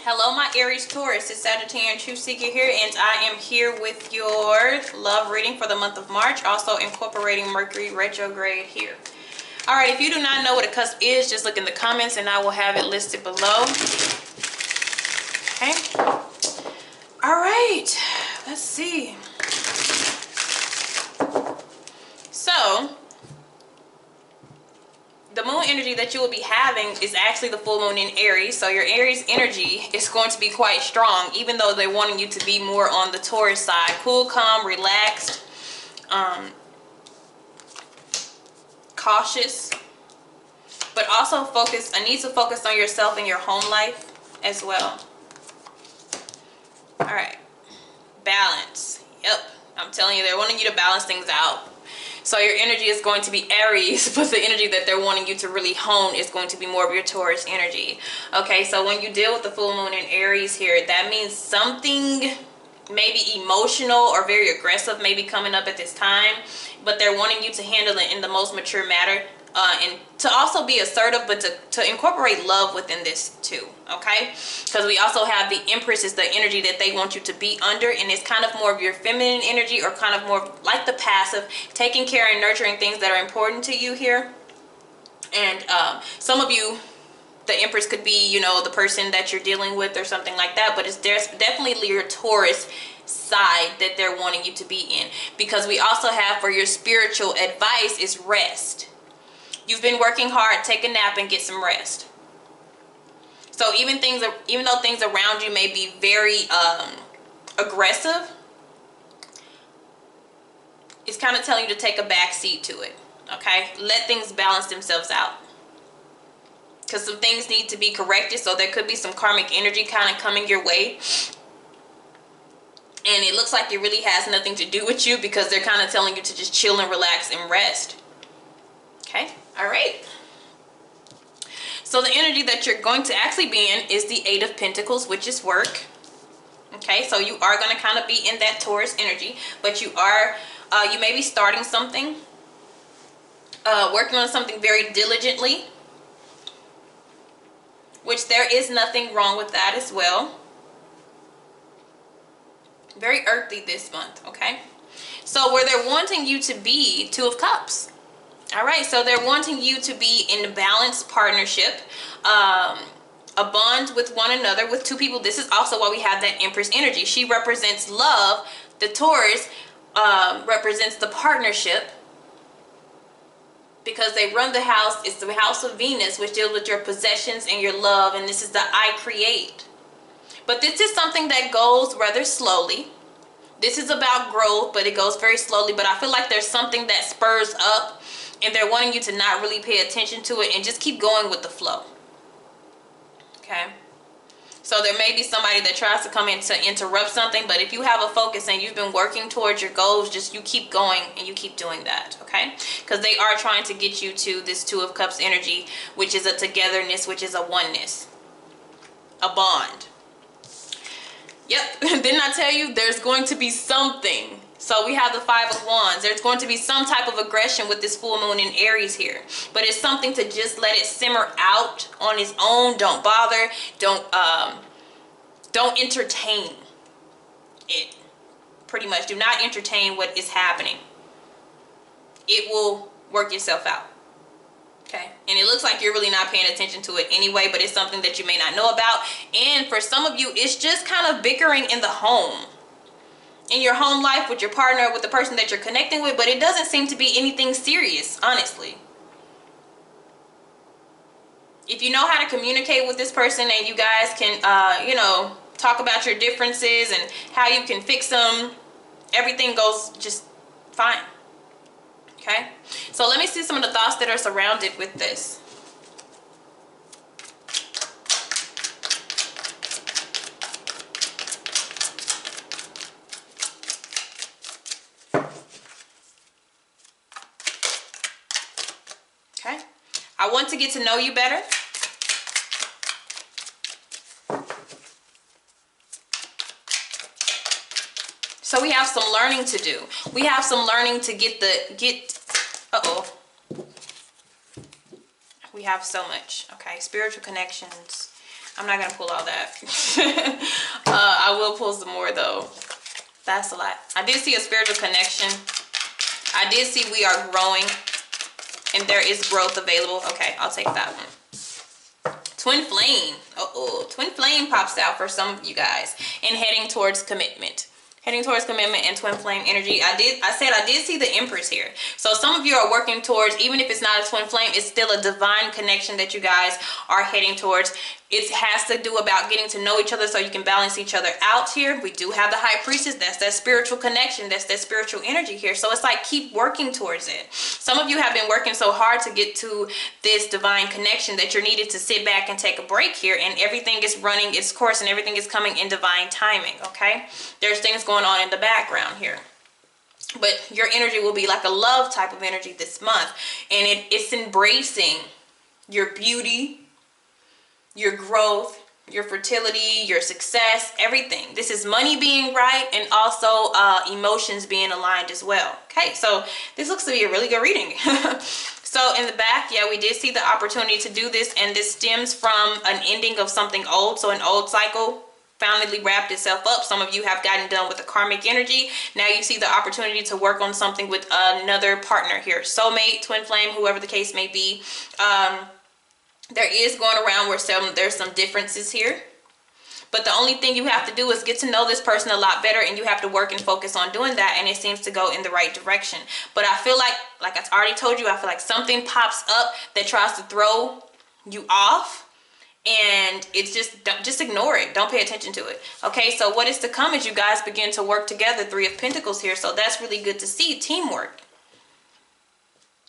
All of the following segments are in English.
Hello, my Aries, Taurus. It's Sagittarian Truth Seeker here, and I am here with your love reading for the month of March, also incorporating Mercury retrograde here. All right, if you do not know what a cusp is, just look in the comments and I will have it listed below. Okay. All right, let's see. So, the moon energy that you will be having is actually the full moon in Aries. So your Aries energy is going to be quite strong, even though they're wanting you to be more on the Taurus side. Cool, calm, relaxed, cautious, but also focus. I need to focus on yourself and your home life as well. All right. Balance. Yep. I'm telling you, they're wanting you to balance things out. So your energy is going to be Aries, but the energy that they're wanting you to really hone is going to be more of your Taurus energy. Okay, so when you deal with the full moon in Aries here, that means something maybe emotional or very aggressive may be coming up at this time, but they're wanting you to handle it in the most mature manner. And to also be assertive, but to incorporate love within this too, okay? Because we also have the Empress is the energy that they want you to be under, and it's kind of more of your feminine energy, or kind of more like the passive, taking care and nurturing things that are important to you here. And some of you, the Empress could be, you know, the person that you're dealing with or something like that, but there's definitely your Taurus side that they're wanting you to be in. Because we also have, for your spiritual advice, is rest. You've been working hard, take a nap and get some rest. So even though things around you may be very aggressive, it's kind of telling you to take a back seat to it. Okay, let things balance themselves out, because some things need to be corrected. So there could be some karmic energy kind of coming your way, and it looks like it really has nothing to do with you, because they're kind of telling you to just chill and relax and rest. Okay. All right. So the energy that you're going to actually be in is the Eight of Pentacles, which is work. Okay. So you are going to kind of be in that Taurus energy, but you may be starting something, working on something very diligently, which there is nothing wrong with that as well. Very earthy this month. Okay. So where they're wanting you to be, Two of Cups. All right, so they're wanting you to be in a balanced partnership, a bond with one another, with two people. This is also why we have that Empress energy. She represents love. The Taurus represents the partnership, because they run the house. It's the house of Venus, which deals with your possessions and your love, and this is the I create. But this is something that goes rather slowly. This is about growth, but it goes very slowly. But I feel like there's something that spurs up, and they're wanting you to not really pay attention to it and just keep going with the flow. Okay. So there may be somebody that tries to come in to interrupt something, but if you have a focus and you've been working towards your goals, just you keep going and you keep doing that. Okay. Because they are trying to get you to this Two of Cups energy, which is a togetherness, which is a oneness, a bond. Yep. Didn't I tell you there's going to be something? So we have the Five of Wands. There's going to be some type of aggression with this full moon in Aries here. But it's something to just let it simmer out on its own. Don't bother. Don't entertain it. Pretty much. Do not entertain what is happening. It will work itself out. Okay. And it looks like you're really not paying attention to it anyway, but it's something that you may not know about. And for some of you, it's just kind of bickering in the home. In your home life, with your partner, with the person that you're connecting with, but it doesn't seem to be anything serious, honestly. If you know how to communicate with this person and you guys can, you know, talk about your differences and how you can fix them, everything goes just fine. Okay? So let me see some of the thoughts that are surrounded with this. Okay, I want to get to know you better. So we have some learning to do. We have some learning to we have so much. Okay, spiritual connections, I'm not gonna pull all that. I will pull some more though. That's a lot. I did see a spiritual connection. I did see we are growing and there is growth available. Okay, I'll take that one. Twin flame. Twin flame pops out for some of you guys, and heading towards commitment. Heading towards commitment and twin flame energy. I did see the Empress here. So some of you are working towards, even if it's not a twin flame, it's still a divine connection that you guys are heading towards. It has to do about getting to know each other so you can balance each other out here. We do have the High Priestess. That's that spiritual connection. That's that spiritual energy here. So it's like, keep working towards it. Some of you have been working so hard to get to this divine connection that you're needed to sit back and take a break here, and everything is running its course and everything is coming in divine timing, okay? There's things going on in the background here. But your energy will be like a love type of energy this month, and it's embracing your beauty, your growth, your fertility, your success, everything. This is money being right, and also emotions being aligned as well. Okay, so this looks to be a really good reading. So in the back, yeah, we did see the opportunity to do this, and this stems from an ending of something old. So an old cycle finally wrapped itself up. Some of you have gotten done with the karmic energy. Now you see the opportunity to work on something with another partner here. Soulmate, twin flame, whoever the case may be. There is going around where there's some differences here. But the only thing you have to do is get to know this person a lot better, and you have to work and focus on doing that, and it seems to go in the right direction. But I feel like I already told you, I feel like something pops up that tries to throw you off, and it's just ignore it. Don't pay attention to it. Okay, so what is to come as you guys begin to work together. Three of Pentacles here, so that's really good to see. Teamwork.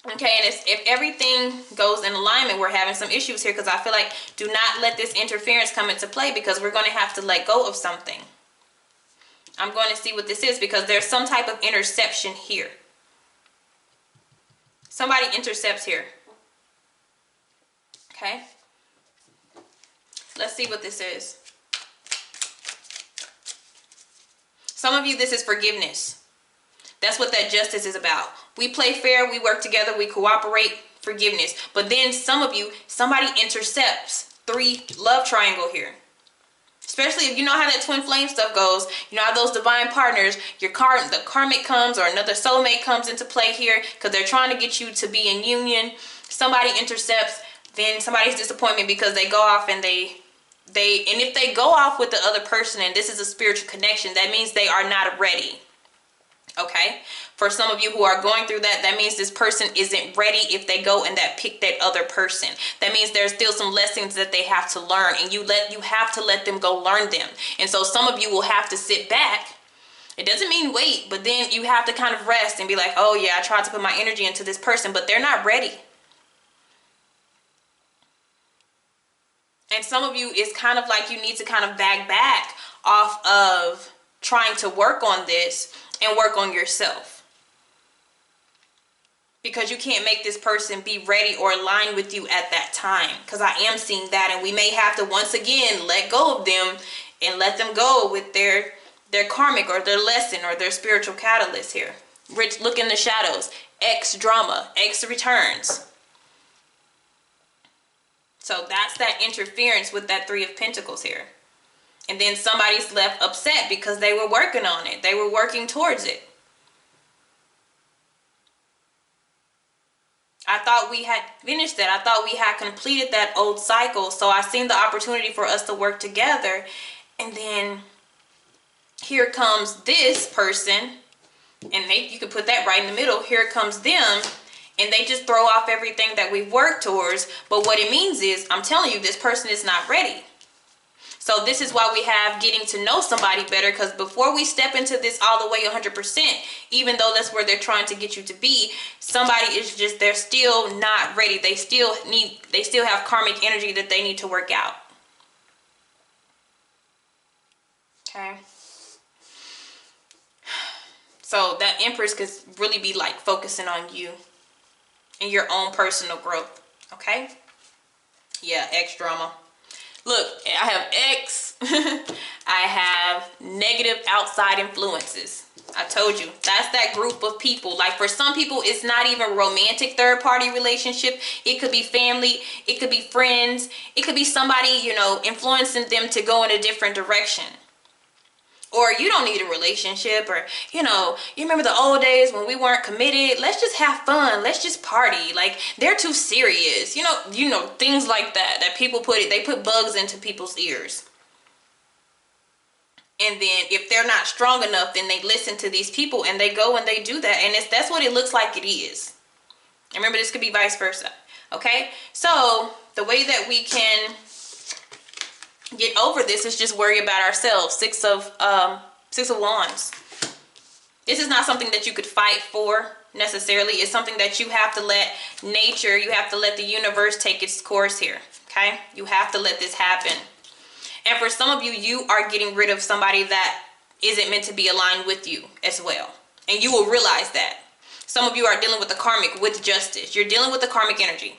Okay, and if everything goes in alignment, we're having some issues here, because I feel like, do not let this interference come into play, because we're going to have to let go of something. I'm going to see what this is, because there's some type of interception here. Somebody intercepts here. Okay. Let's see what this is. Some of you, this is forgiveness. That's what that justice is about. We play fair, we work together, we cooperate, forgiveness. But then some of you, somebody intercepts. 3 love triangle here. Especially if you know how that twin flame stuff goes. You know how those divine partners, the karmic comes, or another soulmate comes into play here, because they're trying to get you to be in union. Somebody intercepts, then somebody's disappointment because they go off and and if they go off with the other person, and this is a spiritual connection, that means they are not ready. Okay, for some of you who are going through that, that means this person isn't ready if they go and pick that other person. That means there's still some lessons that they have to learn, and you have to let them go learn them. And so some of you will have to sit back. It doesn't mean wait, but then you have to kind of rest and be like, oh yeah, I tried to put my energy into this person, but they're not ready. And some of you, it's kind of like you need to kind of back off of trying to work on this and work on yourself, because you can't make this person be ready or align with you at that time, because I am seeing that, and we may have to once again let go of them and let them go with their karmic or their lesson or their spiritual catalyst here. Look in the shadows. X drama, X returns. So that's that interference with that 3 of Pentacles here. And then somebody's left upset because they were working on it. They were working towards it. I thought we had finished that. I thought we had completed that old cycle. So I seen the opportunity for us to work together. And then here comes this person. And you could put that right in the middle. Here comes them. And they just throw off everything that we've worked towards. But what it means is, I'm telling you, this person is not ready. So this is why we have getting to know somebody better, because before we step into this all the way 100%, even though that's where they're trying to get you to be, somebody is just, they're still not ready. They still have karmic energy that they need to work out. Okay. So that Empress could really be like focusing on you and your own personal growth. Okay. Yeah, X drama. Look, I have X. I have negative outside influences. I told you, that's that group of people. Like for some people, it's not even romantic third party relationship. It could be family, it could be friends, it could be somebody, you know, influencing them to go in a different direction. Or you don't need a relationship, or, you know, you remember the old days when we weren't committed? Let's just have fun. Let's just party. Like, they're too serious. You know, things like that, that people they put bugs into people's ears. And then if they're not strong enough, then they listen to these people and they go and they do that. And that's what it looks like it is. And remember, this could be vice versa. Okay? So the way that we can get over this is just worry about ourselves. Six of Wands. This is not something that you could fight for necessarily. It's something that you have to let nature, you have to let the universe take its course here. Okay? You have to let this happen. And for some of you, you are getting rid of somebody that isn't meant to be aligned with you as well. And you will realize that. Some of you are dealing with the karmic with justice. You're dealing with the karmic energy.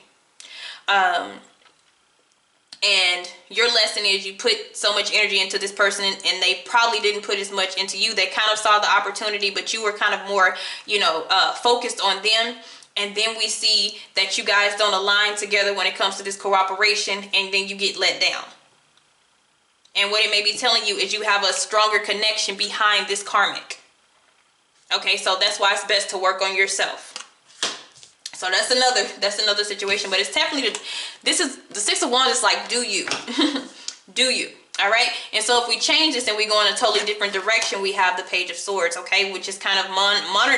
And your lesson is you put so much energy into this person and they probably didn't put as much into you. They kind of saw the opportunity, but you were kind of more, you know, focused on them. And then we see that you guys don't align together when it comes to this cooperation, and then you get let down. And what it may be telling you is you have a stronger connection behind this karmic. Okay, so that's why it's best to work on yourself. So that's another situation. But it's definitely, this is, the Six of Wands is like, do you. Do you. All right. And so if we change this and we go in a totally different direction, we have the Page of Swords. Okay, which is kind of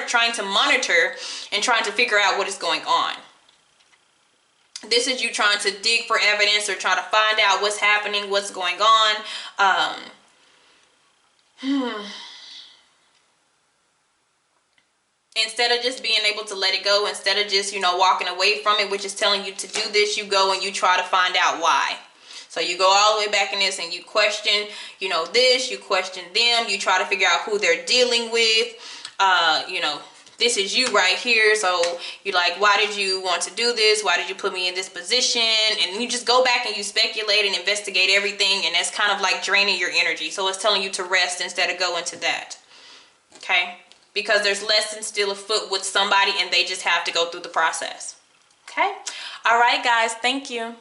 trying to monitor and trying to figure out what is going on. This is you trying to dig for evidence or trying to find out what's happening, what's going on. Instead of just being able to let it go, instead of just, you know, walking away from it, which is telling you to do this, you go and you try to find out why. So you go all the way back in this and you question, you know, this, you question them, you try to figure out who they're dealing with. You know, this is you right here. So you're like, why did you want to do this? Why did you put me in this position? And you just go back and you speculate and investigate everything. And that's kind of like draining your energy. So it's telling you to rest instead of go into that. Okay? Because there's lessons still afoot with somebody and they just have to go through the process. Okay? All right, guys. Thank you.